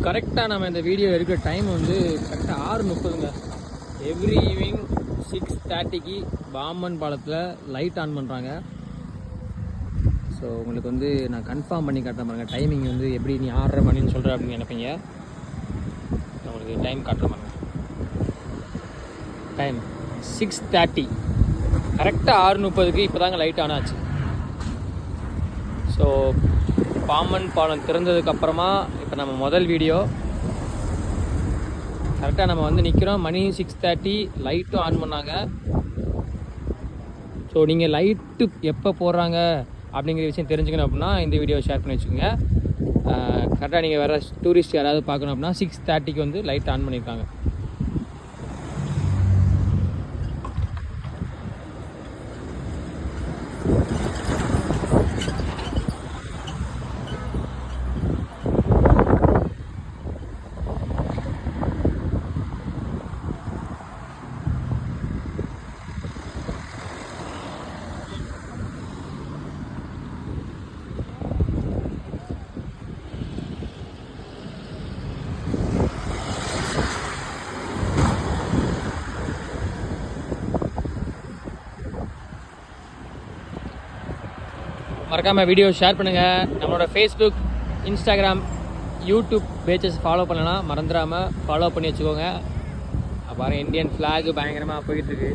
கரெக்டாக நம்ம இந்த வீடியோ எடுக்கிற டைம் வந்து கரெக்டாக 6:30ங்க. எவ்ரி ஈவினிங் 6:30க்கு பாம்பன் பாலத்தில் லைட் ஆன் பண்ணுறாங்க. ஸோ உங்களுக்கு வந்து நான் கன்ஃபார்ம் பண்ணி காட்டுறேன் பாருங்கள். டைமிங் வந்து எப்படி நீ 6:30 மணின்னு சொல்கிற அப்படின்னு நினைப்பீங்க. உங்களுக்கு டைம் காட்டுற பாருங்க. டைம் 6:30, கரெக்டாக 6:30க்கு இப்போ தாங்க லைட் ஆன் ஆச்சு. ஸோ பாம்பன் பாலம் திறந்ததுக்கப்புறமா இப்போ நம்ம முதல் வீடியோ. கரெக்டாக நம்ம வந்து நிற்கிறோம். மணி 6:30, லைட்டும் ஆன் பண்ணாங்க. ஸோ நீங்கள் லைட்டு எப்போ போடுறாங்க அப்படிங்கிற விஷயம் தெரிஞ்சுக்கணும் அப்படின்னா இந்த வீடியோ ஷேர் பண்ணி வச்சுக்கோங்க. கரெக்டாக நீங்கள் வேறு டூரிஸ்ட் யாராவது பார்க்கணும் அப்படின்னா 6:30க்கு வந்து லைட் ஆன் பண்ணியிருக்காங்க. மறக்காமல் வீடியோ ஷேர் பண்ணுங்கள். நம்மளோட Facebook, Instagram, YouTube pages follow பண்ணலாம். மறந்துடாமல் ஃபாலோ பண்ணி வச்சுக்கோங்க. பாருங்கள், இந்தியன் ஃப்ளாக் பயங்கரமாக போயிட்டுருக்கு.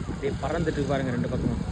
அப்படியே பறந்துட்டு பாருங்கள் 2 பக்கமும்.